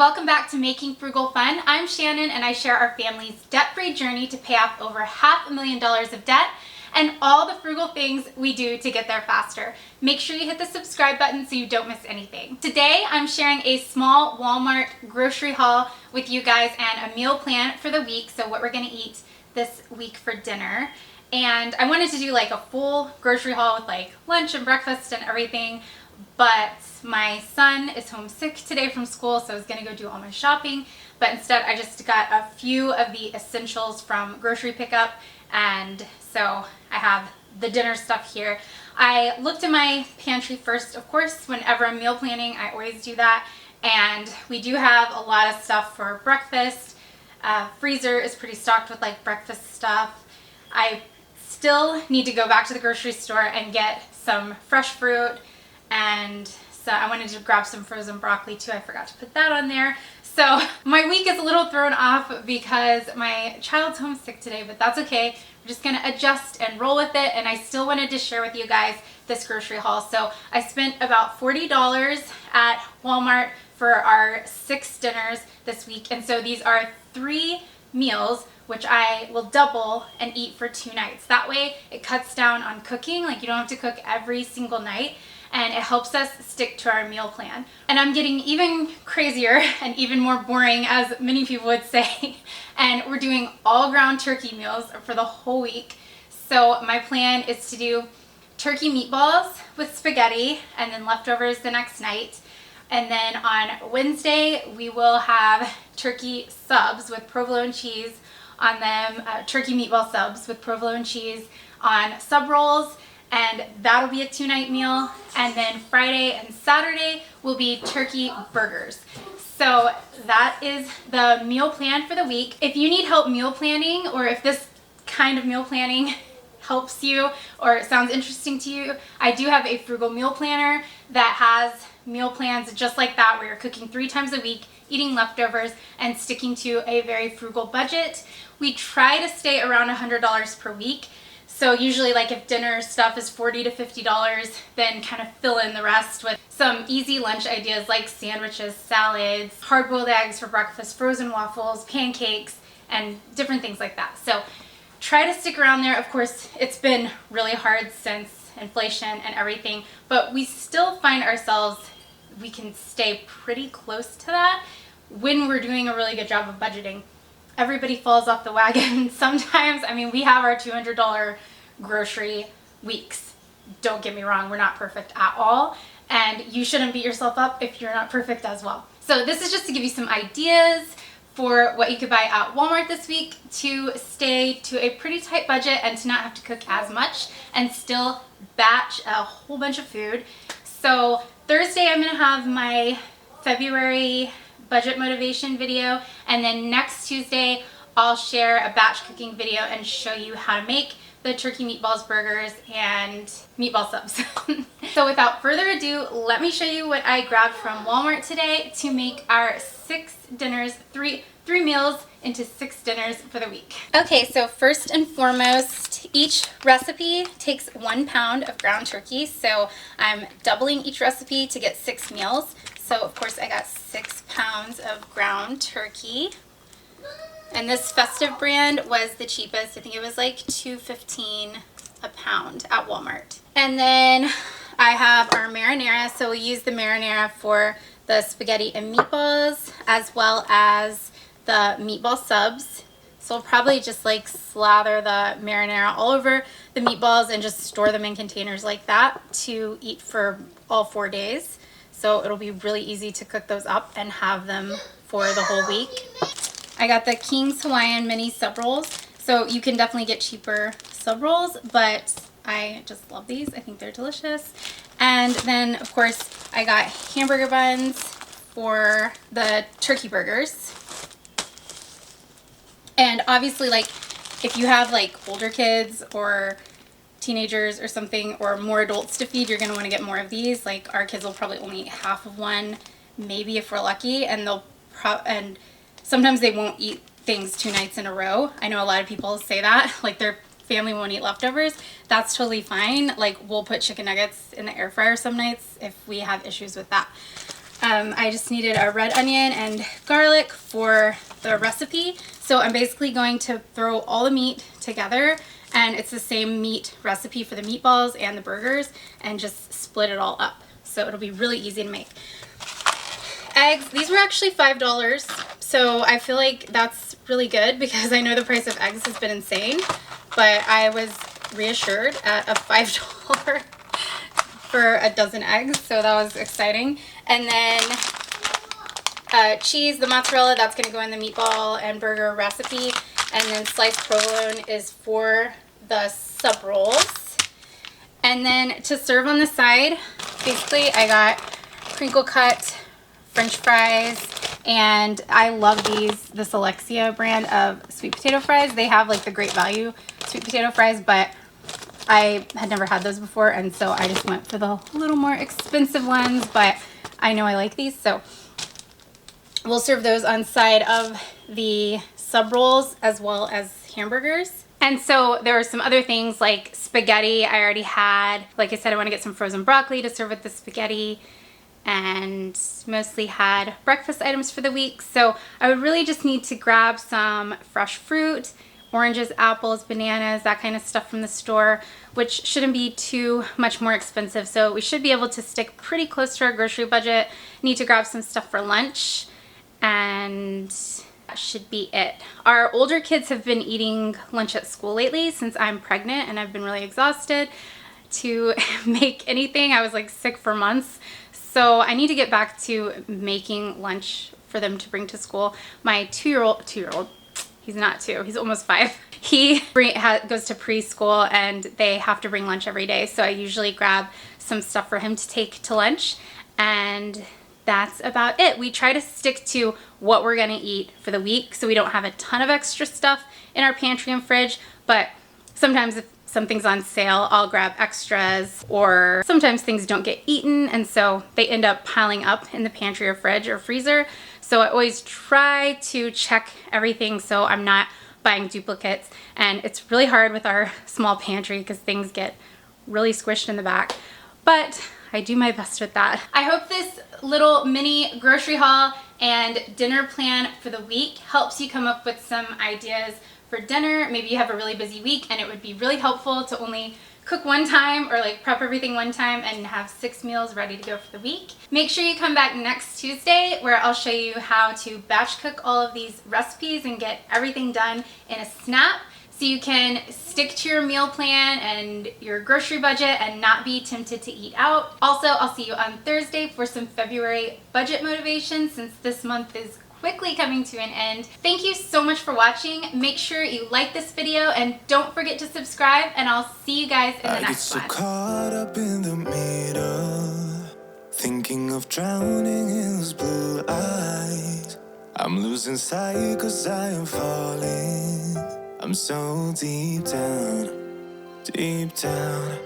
welcome back to Making Frugal Fun. I'm Shannon and I share our family's debt-free journey to pay off over $500,000 of debt and all the frugal things we do to get there faster. Make sure you hit the subscribe button so you don't miss anything. Today I'm sharing a small Walmart grocery haul with you guys and a meal plan for the week, so what we're going to eat this week for dinner. And I wanted to do like a full grocery haul with like lunch and breakfast and everything, but my son is homesick today from school, so I was gonna go do all my shopping, but instead I just got a few of the essentials from grocery pickup, and so I have the dinner stuff here. I looked in my pantry first, of course. Whenever I'm meal planning, I always do that, and we do have a lot of stuff for breakfast. Freezer is pretty stocked with like breakfast stuff. I still need to go back to the grocery store and get some fresh fruit, and so I wanted to grab some frozen broccoli too. I forgot to put that on there. So my week is a little thrown off because my child's homesick today, but that's okay. We're just gonna adjust and roll with it, and I still wanted to share with you guys this grocery haul. So I spent about $40 at Walmart for our 6 dinners this week, and so these are 3 meals which I will double and eat for 2 nights. That way it cuts down on cooking, like you don't have to cook every single night, and it helps us stick to our meal plan. And I'm getting even crazier and even more boring, as many people would say, and we're doing all ground turkey meals for the whole week. So my plan is to do turkey meatballs with spaghetti and then leftovers the next night. And then on Wednesday, we will have turkey subs with provolone cheese on them, turkey meatball subs with provolone cheese on sub rolls, and that'll be a 2-night meal. And then Friday and Saturday will be turkey burgers. So that is the meal plan for the week. If you need help meal planning, or if this kind of meal planning helps you or it sounds interesting to you, I do have a frugal meal planner that has meal plans just like that, where you're cooking 3 times a week, eating leftovers, and sticking to a very frugal budget. We try to stay around $100 per week. So usually, like if dinner stuff is $40 to $50, then kind of fill in the rest with some easy lunch ideas like sandwiches, salads, hard-boiled eggs for breakfast, frozen waffles, pancakes, and different things like that. So try to stick around there. Of course, it's been really hard since inflation and everything, but we still find ourselves, we can stay pretty close to that when we're doing a really good job of budgeting. Everybody falls off the wagon sometimes. I mean, we have our $200 grocery weeks. Don't get me wrong, we're not perfect at all, and you shouldn't beat yourself up if you're not perfect as well. So this is just to give you some ideas for what you could buy at Walmart this week to stay to a pretty tight budget and to not have to cook as much and still batch a whole bunch of food. So Thursday I'm going to have my February budget motivation video, and then next Tuesday I'll share a batch cooking video and show you how to make the turkey meatballs, burgers, and meatball subs. So without further ado, let me show you what I grabbed from Walmart today to make our 6 dinners, three meals into 6 dinners for the week. Okay, so first and foremost, each recipe takes 1 pound of ground turkey, so I'm doubling each recipe to get 6 meals. So of course I got 6 pounds of ground turkey. And this Festive brand was the cheapest. I think it was like $2.15 a pound at Walmart. And then I have our marinara. So we use the marinara for the spaghetti and meatballs, as well as the meatball subs. So I'll probably just like slather the marinara all over the meatballs and just store them in containers like that to eat for all 4 days. So it'll be really easy to cook those up and have them for the whole week. I got the King's Hawaiian mini sub rolls. So you can definitely get cheaper sub rolls, but I just love these. I think they're delicious. And then of course I got hamburger buns for the turkey burgers. And obviously, like if you have like older kids or teenagers or something, or more adults to feed, you're going to want to get more of these. Like our kids will probably only eat half of one, maybe if we're lucky, and and sometimes they won't eat things 2 nights in a row. I know a lot of people say that, like their family won't eat leftovers. That's totally fine. Like we'll put chicken nuggets in the air fryer some nights if we have issues with that. I just needed a red onion and garlic for the recipe. So I'm basically going to throw all the meat together, and it's the same meat recipe for the meatballs and the burgers, and just split it all up. So it'll be really easy to make. Eggs, these were actually $5. So I feel like that's really good because I know the price of eggs has been insane, but I was reassured at a $5 for a dozen eggs, so that was exciting. And then cheese, the mozzarella, that's going to go in the meatball and burger recipe. And then sliced provolone is for the sub rolls. And then to serve on the side, basically I got crinkle cut French fries, and I love this Alexia brand of sweet potato fries. They have like the Great Value sweet potato fries, but I had never had those before, and so I just went for the little more expensive ones, but I know I like these, so we'll serve those on side of the sub rolls as well as hamburgers. And so there were some other things like spaghetti I already had. Like I said, I want to get some frozen broccoli to serve with the spaghetti, and mostly had breakfast items for the week. So I would really just need to grab some fresh fruit, oranges, apples, bananas, that kind of stuff from the store, which shouldn't be too much more expensive. So we should be able to stick pretty close to our grocery budget. Need to grab some stuff for lunch, and that should be it. Our older kids have been eating lunch at school lately since I'm pregnant, and I've been really exhausted to make anything. I was like sick for months. So I need to get back to making lunch for them to bring to school. My two-year-old, he's not 2, he's almost 5. He goes to preschool, and they have to bring lunch every day. So I usually grab some stuff for him to take to lunch, and that's about it. We try to stick to what we're gonna eat for the week, so we don't have a ton of extra stuff in our pantry and fridge, but sometimes if something's on sale, I'll grab extras, or sometimes things don't get eaten, and so they end up piling up in the pantry or fridge or freezer. So I always try to check everything so I'm not buying duplicates, and it's really hard with our small pantry because things get really squished in the back, but I do my best with that. I hope this little mini grocery haul and dinner plan for the week helps you come up with some ideas for dinner. Maybe you have a really busy week and it would be really helpful to only cook one time, or like prep everything one time and have 6 meals ready to go for the week. Make sure you come back next Tuesday where I'll show you how to batch cook all of these recipes and get everything done in a snap, so you can stick to your meal plan and your grocery budget and not be tempted to eat out. Also, I'll see you on Thursday for some February budget motivation, since this month is quickly coming to an end. Thank you so much for watching. Make sure you like this video and don't forget to subscribe, and I'll see you guys in the next one. I get so caught up in the middle, thinking of drowning in those blue eyes. I'm losing sight 'cause I am falling. I'm so deep down, deep down.